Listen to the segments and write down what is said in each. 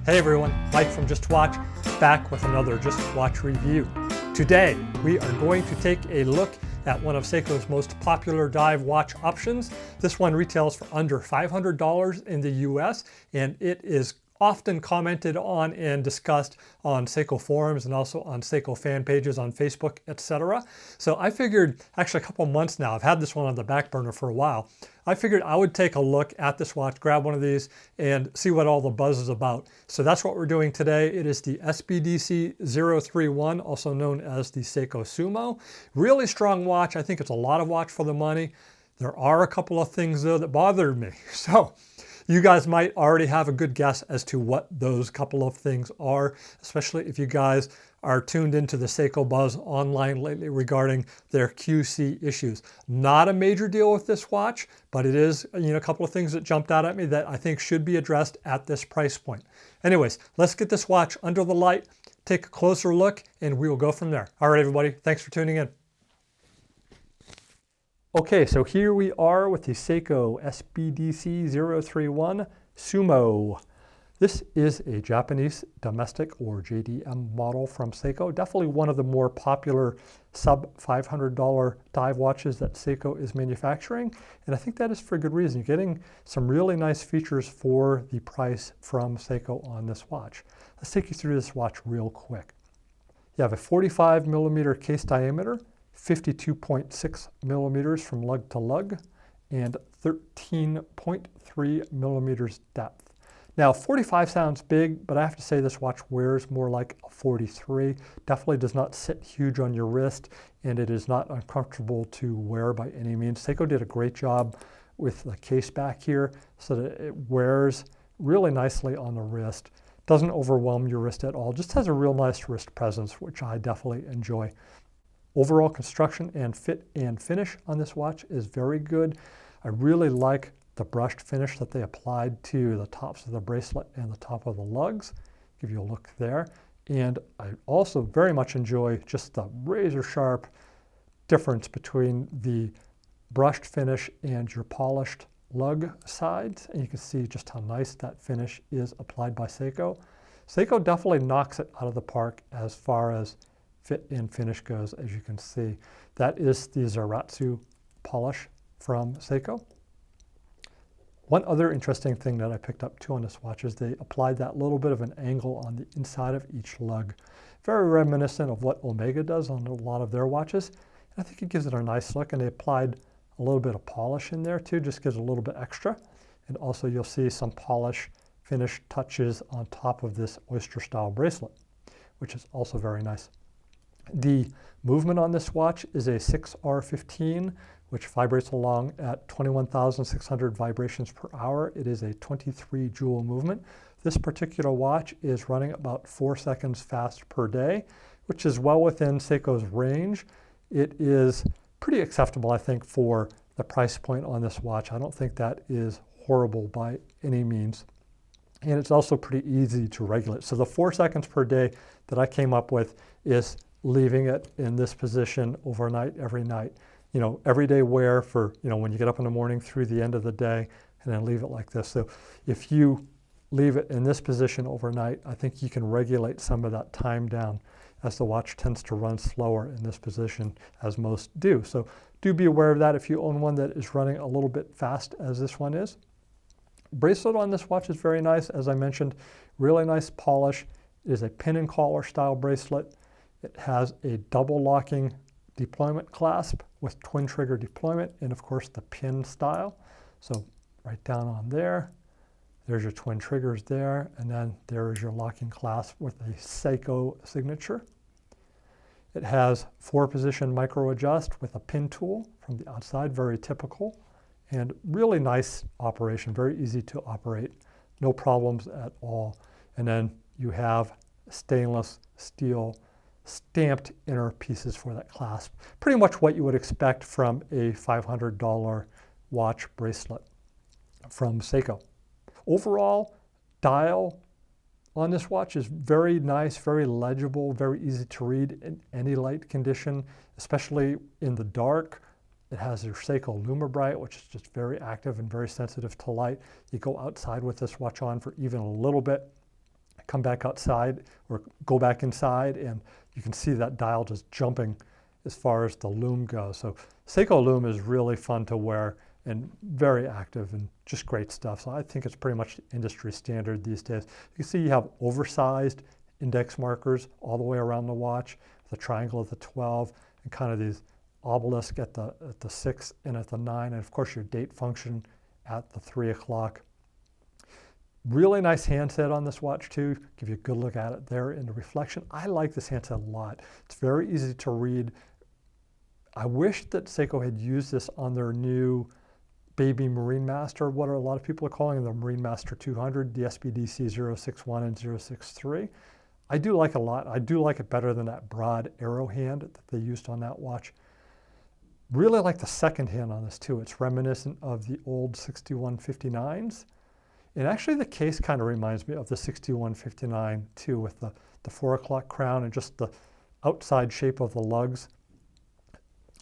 Hey everyone, Mike from Just Watch, back with another Just Watch review. Today, we are going to take a look at one of Seiko's most popular dive watch options. This one retails for under $500 in the US, and it is often commented on and discussed on Seiko forums and also on Seiko fan pages on Facebook, etc. So I figured, actually a couple months now, I've had this one on the back burner for a while. I figured I would take a look at this watch, grab one of these, and see what all the buzz is about. So that's what we're doing today. It is the SBDC031, also known as the Seiko SUMO. Really strong watch. I think it's a lot of watch for the money. There are a couple of things though that bothered me. So you guys might already have a good guess as to what those couple of things are, especially if you guys are tuned into the Seiko buzz online lately regarding their QC issues. Not a major deal with this watch, but it is, a couple of things that jumped out at me that I think should be addressed at this price point. Anyways, let's get this watch under the light, take a closer look, and we will go from there. All right, everybody, thanks for tuning in. Okay, so here we are with the Seiko SBDC031 SUMO. This is a Japanese domestic or JDM model from Seiko. Definitely one of the more popular sub $500 dive watches that Seiko is manufacturing. And I think that is for good reason. You're getting some really nice features for the price from Seiko on this watch. Let's take you through this watch real quick. You have a 45 millimeter case diameter, 52.6 millimeters from lug to lug, and 13.3 millimeters depth. Now 45 sounds big, but I have to say this watch wears more like a 43. Definitely does not sit huge on your wrist, and it is not uncomfortable to wear by any means. Seiko did a great job with the case back here so that it wears really nicely on the wrist. Doesn't overwhelm your wrist at all, just has a real nice wrist presence, which I definitely enjoy. Overall construction and fit and finish on this watch is very good. I really like the brushed finish that they applied to the tops of the bracelet and the top of the lugs. Give you a look there. And I also very much enjoy just the razor sharp difference between the brushed finish and your polished lug sides. And you can see just how nice that finish is applied by Seiko. Seiko definitely knocks it out of the park as far as fit and finish goes, as you can see. That is the Zaratsu polish from Seiko. One other interesting thing that I picked up too on this watch is they applied that little bit of an angle on the inside of each lug. Very reminiscent of what Omega does on a lot of their watches. And I think it gives it a nice look, and they applied a little bit of polish in there too, just gives it a little bit extra. And also you'll see some polish finish touches on top of this oyster style bracelet, which is also very nice. The movement on this watch is a 6R15, which vibrates along at 21,600 vibrations per hour. It is a 23 joule movement. This particular watch is running about 4 seconds fast per day, which is well within Seiko's range. It is pretty acceptable, I think, for the price point on this watch. I don't think that is horrible by any means. And it's also pretty easy to regulate. So the 4 seconds per day that I came up with is leaving it in this position overnight every night. Everyday wear for, when you get up in the morning through the end of the day, and then leave it like this. So if you leave it in this position overnight, I think you can regulate some of that time down, as the watch tends to run slower in this position, as most do. So do be aware of that if you own one that is running a little bit fast, as this one is. Bracelet on this watch is very nice. As I mentioned, really nice polish. It is a pin and collar style bracelet. It has a double locking deployment clasp with twin trigger deployment, and of course the pin style. So right down on there, there's your twin triggers there, and then there is your locking clasp with a Seiko signature. It has 4-position micro adjust with a pin tool from the outside, very typical, and really nice operation, very easy to operate, no problems at all. And then you have stainless steel stamped inner pieces for that clasp. Pretty much what you would expect from a $500 watch bracelet from Seiko. Overall, dial on this watch is very nice, very legible, very easy to read in any light condition, especially in the dark. It has your Seiko LumiBright, which is just very active and very sensitive to light. You go outside with this watch on for even a little bit, come back outside or go back inside, and you can see that dial just jumping as far as the loom goes. So Seiko loom is really fun to wear and very active and just great stuff. So I think it's pretty much industry standard these days. You can see you have oversized index markers all the way around the watch, the triangle at the 12, and kind of these obelisk at the 6 and at the 9, and of course your date function at the 3 o'clock. Really nice handset on this watch too. Give you a good look at it there in the reflection. I like this handset a lot. It's very easy to read. I wish that Seiko had used this on their new baby Marine Master, what a lot of people are calling the Marine Master 200, the SBDC061 and 063. I do like it a lot. I do like it better than that broad arrow hand that they used on that watch. Really like the second hand on this too. It's reminiscent of the old 6159s. And actually the case kind of reminds me of the 6159 too, with the 4 o'clock crown and just the outside shape of the lugs.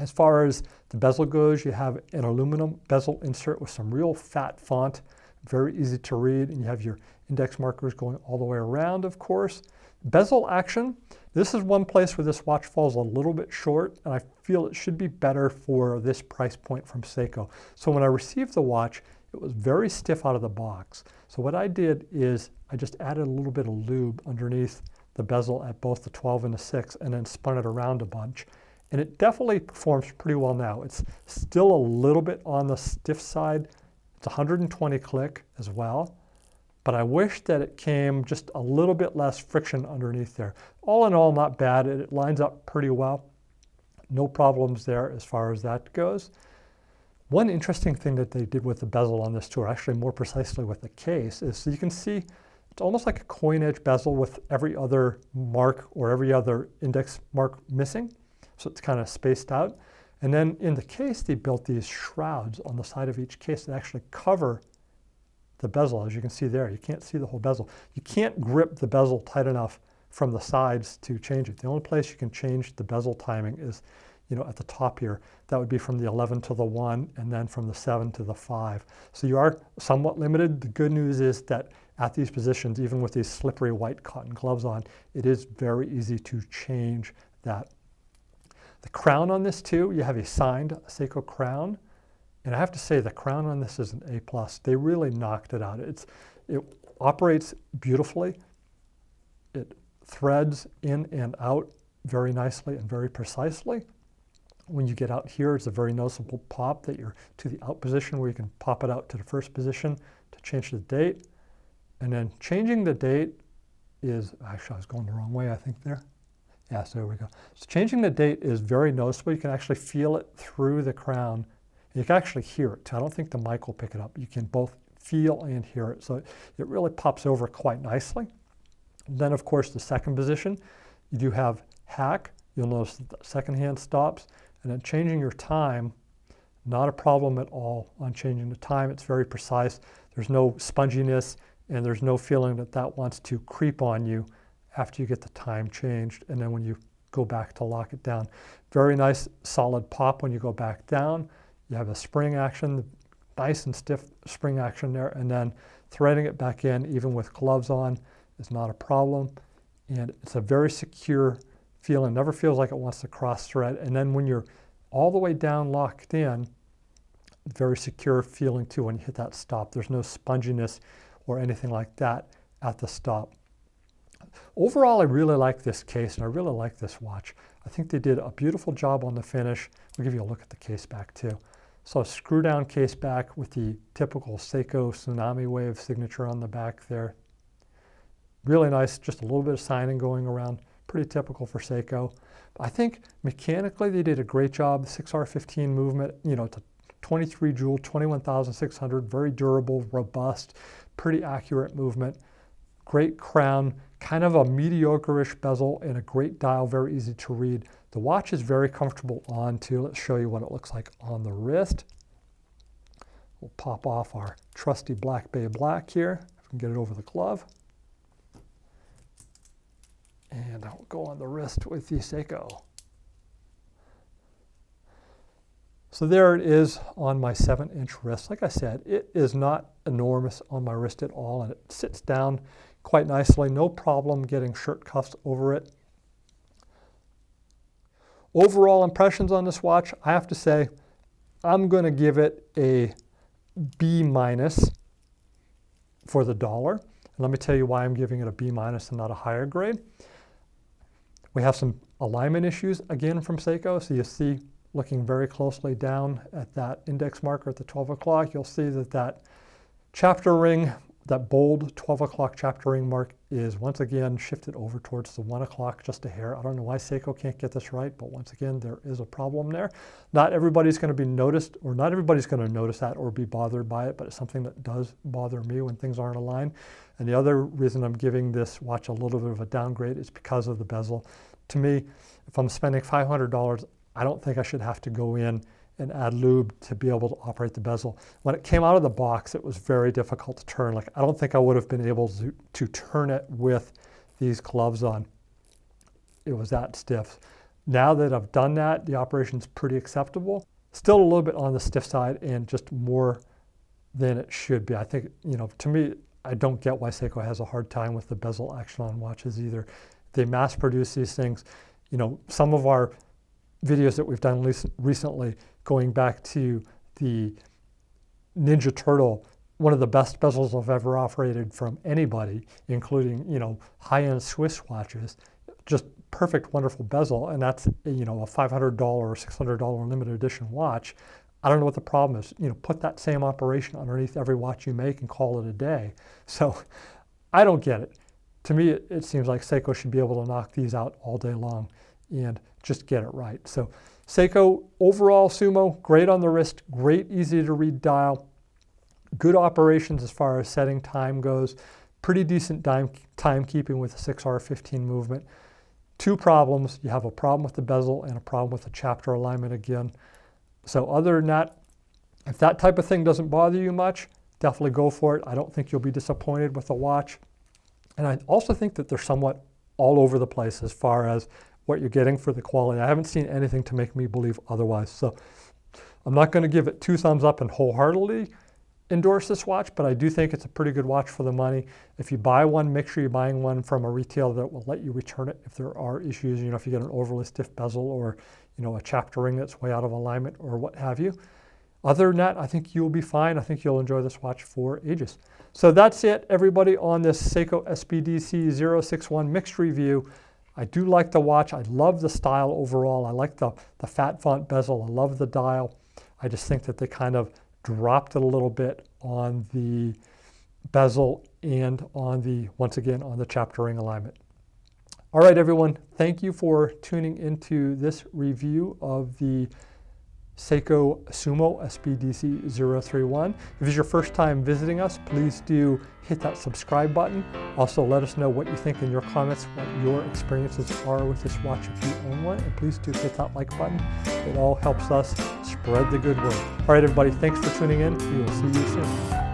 As far as the bezel goes, you have an aluminum bezel insert with some real fat font, very easy to read, and you have your index markers going all the way around, of course. Bezel action, this is one place where this watch falls a little bit short, and I feel it should be better for this price point from Seiko. So when I received the watch, it was very stiff out of the box. So what I did is I just added a little bit of lube underneath the bezel at both the 12 and the 6, and then spun it around a bunch. And it definitely performs pretty well now. It's still a little bit on the stiff side. It's 120 click as well. But I wish that it came just a little bit less friction underneath there. All in all, not bad. It lines up pretty well. No problems there as far as that goes. One interesting thing that they did with the bezel on this tour, actually more precisely with the case, is so you can see it's almost like a coin edge bezel with every other mark or every other index mark missing. So it's kind of spaced out. And then in the case, they built these shrouds on the side of each case that actually cover the bezel. As you can see there, you can't see the whole bezel. You can't grip the bezel tight enough from the sides to change it. The only place you can change the bezel timing is, at the top here. That would be from the 11 to the 1, and then from the 7 to the 5. So you are somewhat limited. The good news is that at these positions, even with these slippery white cotton gloves on, it is very easy to change that. The crown on this too, you have a signed Seiko crown. And I have to say the crown on this is an A+. They really knocked it out. It operates beautifully. It threads in and out very nicely and very precisely. When you get out here, it's a very noticeable pop that you're to the out position where you can pop it out to the first position to change the date. And then changing the date is, actually I was going the wrong way I think there. Yeah, so there we go. So changing the date is very noticeable. You can actually feel it through the crown. You can actually hear it too. I don't think the mic will pick it up. You can both feel and hear it. So it really pops over quite nicely. And then of course the second position, you do have hack. You'll notice that the second hand stops. And then changing your time, not a problem at all on changing the time. It's very precise. There's no sponginess and there's no feeling that that wants to creep on you after you get the time changed. And then when you go back to lock it down, very nice solid pop when you go back down. You have a spring action, nice and stiff spring action there, and then threading it back in, even with gloves on, is not a problem. And it's a very secure feeling, never feels like it wants to cross thread. And then when you're all the way down locked in, very secure feeling too when you hit that stop. There's no sponginess or anything like that at the stop. Overall, I really like this case and I really like this watch. I think they did a beautiful job on the finish. We'll give you a look at the case back too. So a screw down case back with the typical Seiko Tsunami Wave signature on the back there. Really nice, just a little bit of signing going around. Pretty typical for Seiko. I think mechanically they did a great job. 6R15 movement, it's a 23 jewel, 21,600, very durable, robust, pretty accurate movement. Great crown, kind of a mediocre-ish bezel and a great dial, very easy to read. The watch is very comfortable on too. Let's show you what it looks like on the wrist. We'll pop off our trusty Black Bay Black here, if we can get it over the glove. And I'll go on the wrist with the Seiko. So there it is on my 7-inch wrist. Like I said, it is not enormous on my wrist at all, and it sits down quite nicely. No problem getting shirt cuffs over it. Overall impressions on this watch, I have to say, I'm going to give it a B- for the dollar. And let me tell you why I'm giving it a B- and not a higher grade. We have some alignment issues again from Seiko. So you see, looking very closely down at that index marker at the 12 o'clock, you'll see that that chapter ring, that bold 12 o'clock chapter ring mark is once again shifted over towards the 1 o'clock just a hair. I don't know why Seiko can't get this right, but once again, there is a problem there. Not everybody's going to be noticed, or not everybody's going to notice that or be bothered by it, but it's something that does bother me when things aren't aligned. And the other reason I'm giving this watch a little bit of a downgrade is because of the bezel. To me, if I'm spending $500, I don't think I should have to go in and add lube to be able to operate the bezel. When it came out of the box, it was very difficult to turn. Like, I don't think I would have been able to turn it with these gloves on. It was that stiff. Now that I've done that, the operation's pretty acceptable. Still a little bit on the stiff side and just more than it should be. I think, you know, to me, I don't get why Seiko has a hard time with the bezel action on watches either. They mass produce these things. You know, some of our videos that we've done recently, going back to the Ninja Turtle, one of the best bezels I've ever operated from anybody, including, you know, high-end Swiss watches, just perfect, wonderful bezel, and that's, you know, a $500 or $600 limited edition watch. I don't know what the problem is. You know, put that same operation underneath every watch you make and call it a day. So I don't get it. To me, it seems like Seiko should be able to knock these out all day long and just get it right. So Seiko overall Sumo, great on the wrist, great, easy to read dial, good operations as far as setting time goes, pretty decent timekeeping with the 6R15 movement. Two problems: you have a problem with the bezel and a problem with the chapter alignment again. So other than that, if that type of thing doesn't bother you much, definitely go for it. I don't think you'll be disappointed with the watch. And I also think that they're somewhat all over the place as far as what you're getting for the quality. I haven't seen anything to make me believe otherwise. So I'm not going to give it 2 thumbs up and wholeheartedly endorse this watch, but I do think it's a pretty good watch for the money. If you buy one, make sure you're buying one from a retailer that will let you return it if there are issues. You know, if you get an overly stiff bezel or, you know, a chapter ring that's way out of alignment or what have you. Other than that, I think you'll be fine. I think you'll enjoy this watch for ages. So that's it, everybody, on this Seiko SBDC061 mixed review. I do like the watch. I love the style overall. I like the fat font bezel. I love the dial. I just think that they kind of dropped it a little bit on the bezel and on the, once again, on the chapter ring alignment. All right, everyone. Thank you for tuning into this review of the Seiko SUMO SBDC031. If it's your first time visiting us, please do hit that subscribe button. Also, let us know what you think in your comments, what your experiences are with this watch if you own one. And please do hit that like button. It all helps us spread the good word. All right, everybody, thanks for tuning in. We will see you soon.